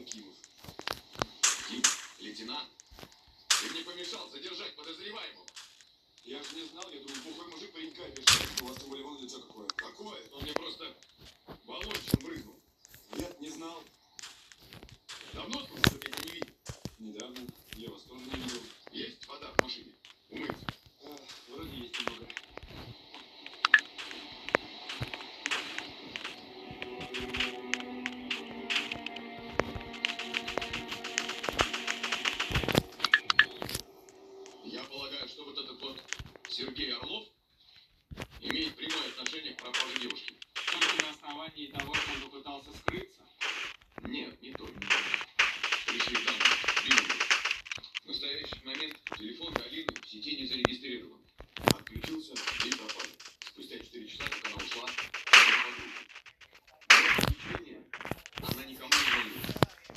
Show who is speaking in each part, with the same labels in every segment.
Speaker 1: Кимов. Ким, лейтенант, ты мне помешал задержать подозреваемого. Я же не знал, я думал, бухой мужик паренька обижает. У вас тем более вон лицо какое. Какое? Он мне просто баллончиком брызнул. Я не знал. Давно что ты не видел? Недавно. Я вас тоже не видел. Есть вода в машине? Умыться? Вроде есть немного. Я полагаю, что вот этот вот Сергей Орлов имеет прямое отношение к пропаже девушки.
Speaker 2: Только на основании того, что он попытался скрыться?
Speaker 1: Нет, не только. Пришли данные. Видели. В настоящий момент телефон Галины в сети не зарегистрирован. Отключился и пропал. Спустя 4 часа, как она ушла, она никому не звонила.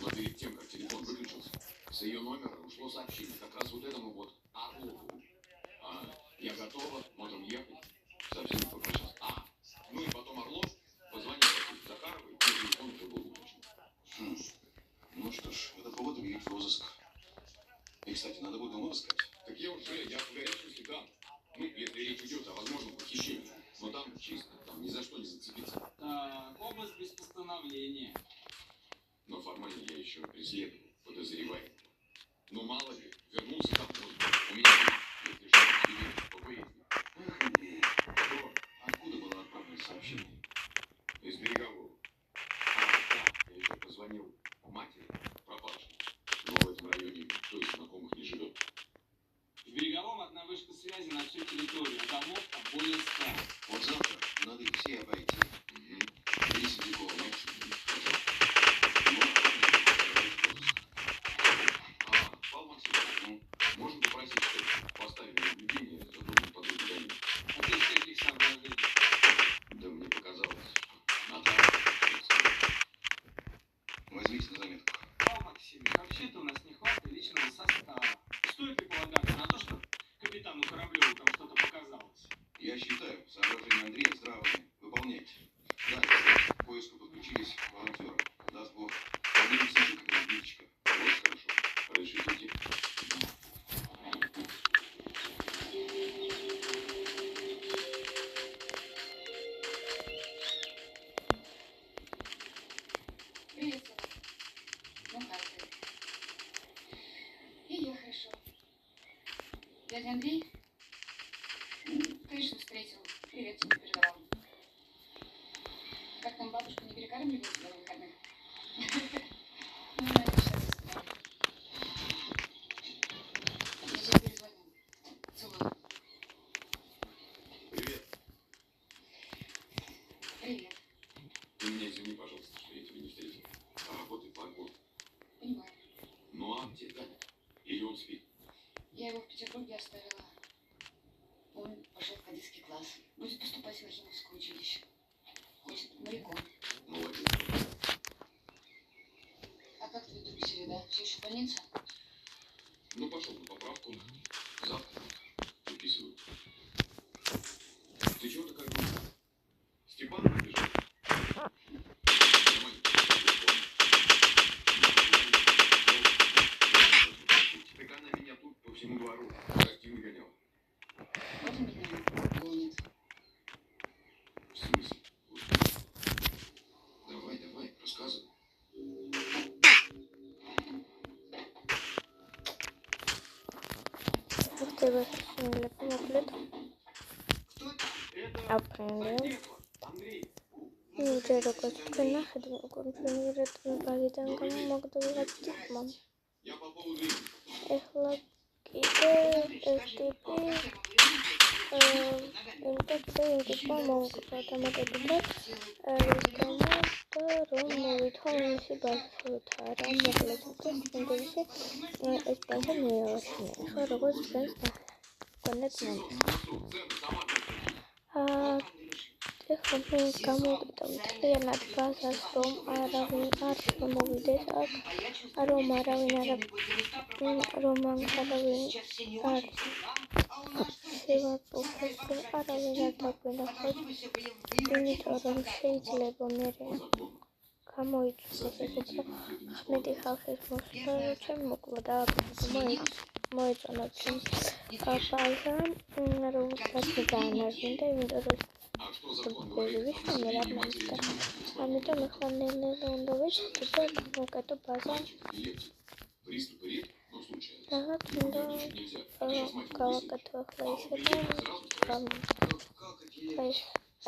Speaker 1: Но перед тем, как телефон выключился, с ее номера ушло сообщение как раз вот этому вот Орлову. Я готова, можем ехать. Совсем не попрощался. Ну и потом Орлов позвонил Захаровой, и телефон уже был выключен. Ну что ж, это повод объявить в розыск. И, кстати, надо будет дома искать. Так я в горячем следам. Ну, если речь идет о возможном похищении. Но там чисто, там ни за что не зацепиться.
Speaker 2: Так, область без постановления.
Speaker 1: Но формально я еще преследую подозреваемого. Ну, мало ли, вернулся домой. У меня есть, если что, свидетель по поездке. Ах, Андрей, что? Откуда было отправлено сообщение? Из Берегового. Да, я еще позвонил матери пропавшей. Но в этом районе никто из знакомых не живет.
Speaker 2: В Береговом одна вышка связи на всю территорию, а домов там более 100.
Speaker 1: Вот завтра надо их все обойти. И Сидякова ночью. Павел Максимович, можно попросить, чтобы поставили наблюдение за другом подруги Галины?
Speaker 2: А ты из каких соображений?
Speaker 1: Да мне показалось, что надо. Возьмите на заметку.
Speaker 2: Павел Максимович, вообще-то у нас не хватает личного состава. Стоит ли полагаться на то, что капитану Кораблеву там что-то показалось?
Speaker 1: Я считаю, соображения Андрея здравыми. Выполняйте. Да, кстати, к поиску подключились волонтеры. Даст Бог. Они не слышат, как разбиточка. Очень хорошо. Разрешите идти?
Speaker 3: Привет, Сова. Ну как ты? И я хорошо. Дядя Андрей? Конечно, встретил. Привет тебе передавал. Как там бабушка не перекармливает тебя на выходных? Ну, знаешь, что я тебе перезвоню. Целую.
Speaker 1: Привет.
Speaker 3: Привет.
Speaker 1: Ты меня извини, пожалуйста, что я тебя не встретил. Работай по году.
Speaker 3: Понимаю.
Speaker 1: Ну а где Даня? Или он спит?
Speaker 3: Я его в Петербурге оставила. Он пошел в кадетский класс. Будет поступать в Ахимовское училище. Хочет быть моряком.
Speaker 1: Молодец.
Speaker 3: А как твои друг Середа? Все еще в больнице?
Speaker 1: Ну, пошел на поправку. Завтра выписывают. Ты чего такая грустная? Степан прибежал? Так она меня тут по всему двору активно гоняла.
Speaker 3: Вот он меня гонит.
Speaker 1: В смысле? Давай, рассказывай.
Speaker 4: Ух ты, возвращение комплекта. Aprender. Видео такой нахрен, компьютер поведен, кому мог доверять типам.
Speaker 1: Я по поводу...
Speaker 4: Помогут, потому что это kamu tam trielat pasas rom aravin armovides ak aroma aravin roman aravin ar seva professor aravin atapina hot unit oram შეიძლება მერე გამოიწვიეს ეს უფრო მეტი ხალხის მოსვლა, ჩემ მოკლა და მოეწონა ჩემს ბაზა, რომელსაც მე გაანადგურდა, იმიტომ რომ ბოლივიაში მე არ მომწდა. ამიტომ ახლა ნელ-ნელა უნდა ვეცადო და გავაკეთო ბაზა. რაღაც უნდა გავაკეთო ახლა ისე რომ ეს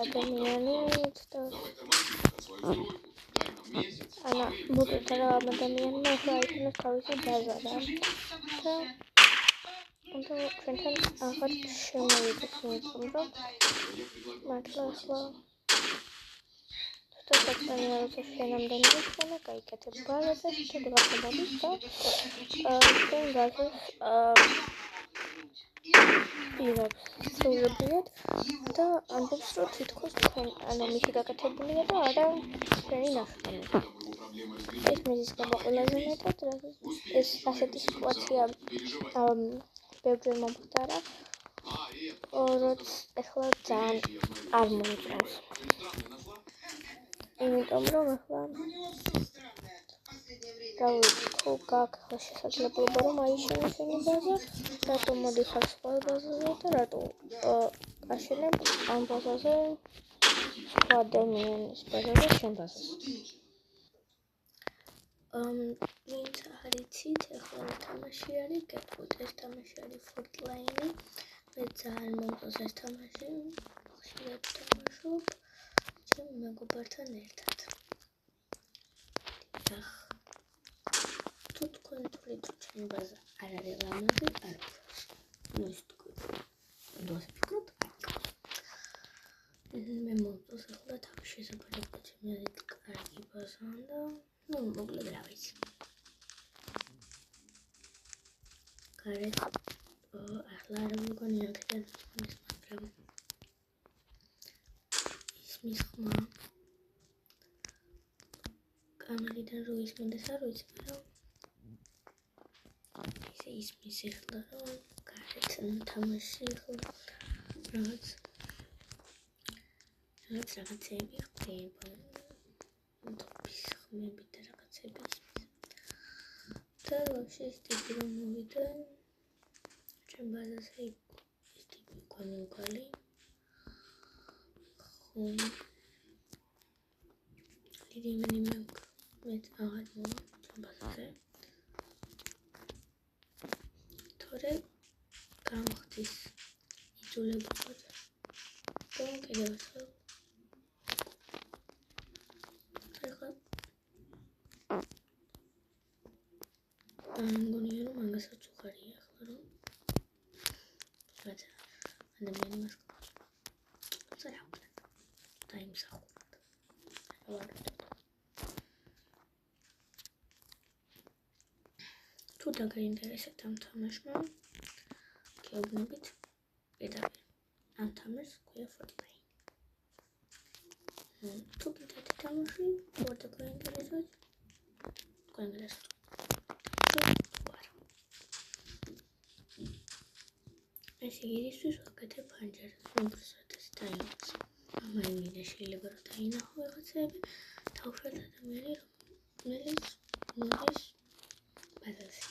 Speaker 4: ადამიანიც და ანა მოკლედ რა ადამიანმა ახლა იქნეს თავისი ბაზა და უნდა ჩვენთან აღარ შემოვიდეს, იმიტომ რომ მართლა ახლა თვითონ როცა შენამდე მიხსენა, გაიკეთებ ბაზას და შეთანხმებით გამოდის და ჩვენ ბაზას პირებს სრულებიათ და ამბობს, რომ თითქოს თქვენ ანუ მისი გაკეთებულია და არა ჩვენი ნახტომი. ეს მიზის გამო ყველაზე მეტად ეს ასეთი სიტუაცია ბევრჯერ მომხდარა, როცა ახლა ძალიან არ მომწონს. იმიტომ რომ ახლა თუ გაქვს შესაძლებლობა რომ აიშენოს შენი ბაზა, რატომ მოდიხარ სხვა ბაზაზე და რატომ აშენებ ამ ბაზაზე სხვა ადამიანის ბაზაზე შენ ბაზაზე. ვინც არ იცით, ახლა თამაში არის, გეტყვით ეს თამაში არის Fortnite. მე ძალიან მომწონს ეს თამაში, ხშირად ვთამაშობ ჩემ მეგობართან ერთად. თუ თქვენ თვლით, რომ ჩემი ბაზა არ არის ლამაზი, არ ვფიქრობ. ნუ ის თქვით. დოს ვფიქრობ. მე მომწონს ახლა თავის შესაძლებლობა ჩემი ასეთი კარგი ბაზა და ნუ მოკლედ რა ვიცი. გარეთ ახლა არ მგონი აქედან ის მაგრამ ისმის ხმა კამერიდან რო ისმენდეს არ ვიცი, მაგრამ ისე ისმის ახლა რომ გარეთ თამაში ახლა რაღაცები ხდება. ტოპის ხმები და რაღაცები ისმის. და ვაფშე ის ტიპი რომ მოვიდა ჩემ ბაზაზე ის ტიპი უკვე მოვგალი. ხომ დიდი მინიმუმ მეც აღარ მოვა ჩემ ბაზაზე. თორე გამხდის იძულებულად და კიდევ ახლა მგონია რომ მაგასაც უხარია ახლა რომ რაცა ადამიანი მას რა ვქნა დაიმსახურა თუ დაგაინტერესებთ ამ თამაშმა გეუბნებით პირდაპირ ამ თამაშს ქვია Fortnite. თუ გინდათ თამაში თუ არ დაგაინტერესებთ თქვენ გასწავლთ. ეს იგისთვის ვაკეთებ ფანჯარას, რომელსაც დაინახოს. ამაინდა შეიძლება რომ დაინახო რაღაცები, თავშოთ ადამიანი რომელიც მოდის ბაზაზე.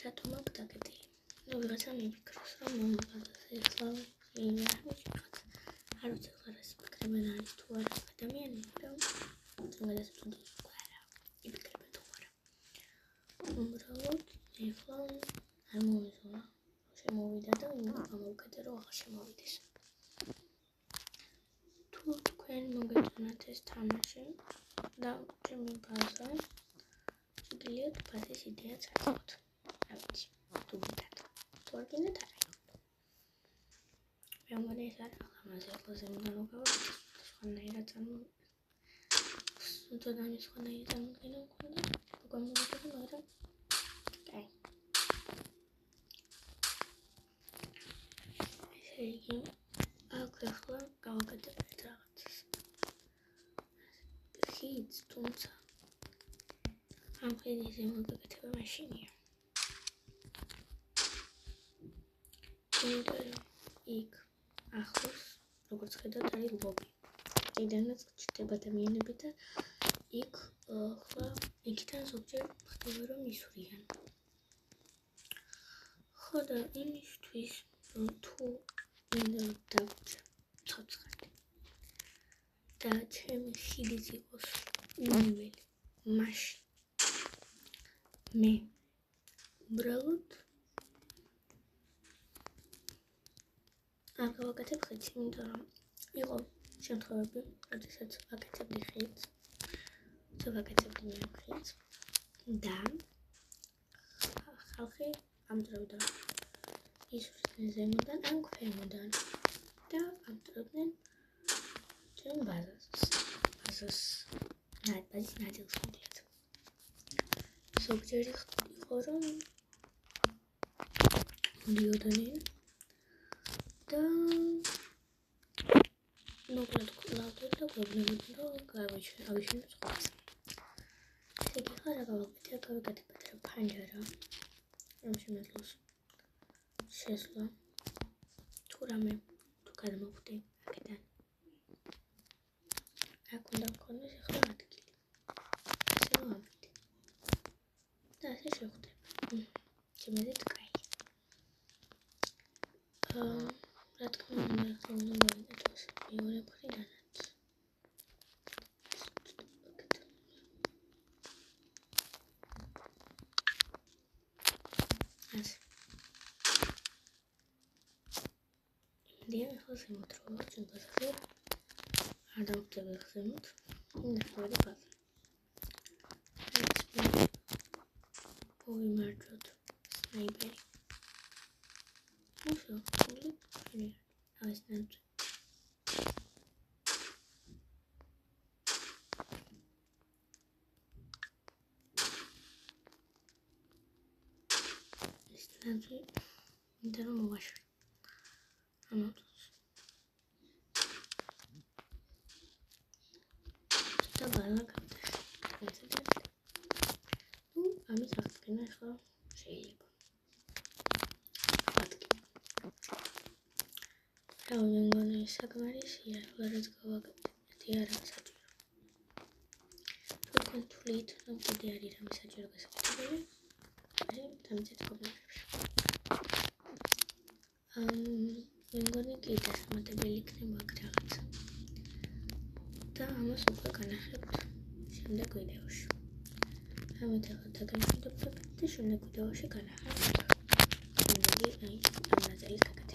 Speaker 4: რატომ აქ დაგეტილი? ნუ ვიღაცა მიფიქროს რომ ბაზაზე ახლა არ ვიცი რას ფიქრობენ არის თუ არა ადამიანი, მაგრამ თუნდაც არა იფიქრებენ თუ არა. უბრალოდ ახლა არ მომიზონა შემოვიდა და გამოვკეთე რომ აღარ შემოვიდეს. თუ თქვენ მოგეწონათ ეს თამაში და ჩემი ბაზა შეგიძლიათ ბაზის იდეაც აწყოთ. რა ვიცი, თუ გინდათ. თუ არ გინდათ არა. მე მგონი ეს არის ლამაზი ახლა ზემოდან მოგავარდეთ სხვანაირად თუნდაც სხვანაირად გამოგენა მქონდა გამოვაკეთე მაგრამ იგი აქ ახლა გავაკეთებ რაღაცას. ხიდს თუმცა ამ ხიდის მოგაკეთება მაშინია. იქ ახლოს როგორც ხედავთ არის ლობი. მარტიდანაც ჩდება ადამიანები და იქ ხლა იქიდან ზოგჯერ ხდება რომ ისვრიან. ხო და იმისთვის რომ თუ მინდა რომ დავჭრა ცოცხალი და ჩემი ხიდის იყოს უნიველი მაშინ მე უბრალოდ არ გავაკეთებ ხიდს, იმიტომ რომ იყო შემთხვევები, როდესაც ვაკეთებდი ხიდს, და ხალხი ამძრავდა ისვრდნენ ზემოდან ან ქვემოდან და ამძრავდნენ ჩემ ბაზას ბაზის ნაწილს მოკლედ. ზოგჯერ იყო რომ მოდიოდნენ და მოკლედ კლავდნენ და გვებნებოდნენ რომ გავიშენოთ სხვას. ესე იგი ხარ გავაკეთე პატარა ფანჯარა რომ შემეძლოს შესვლა თუ რამე თუ გადმოვხდი აქედან აქ უნდა მქონდეს ახლა ადგილი ასე რომ ავიდე და ასე შევხვდება შემედით კაი რა თქმა უნდა ახლა უნდა მოვიდეთ მეორე მხრიდანაც Diye hızlı motor çünkü hızlı adam tabii hızlı motor ne böyle fazla bu mevcut sniper nasıl oluyor hani aslında istedim derim baş anladım Tabana kaptı. Nu, am izrat că așa și e. Vreau vengoane să gămărisie, vărăți că vă gătiara să țură. Tot contulit, nu putea rira mi să țură că să putea. Așa, am zis că mă vengoane că e să mă tebelic nemă creață. და ამას უკვე განახლებთ შემდეგ ვიდეოში. ამით ახლა დაგემშვიდობებით და შემდეგ ვიდეოში განახლებთ. ამ ნაწილის გაკეთებას.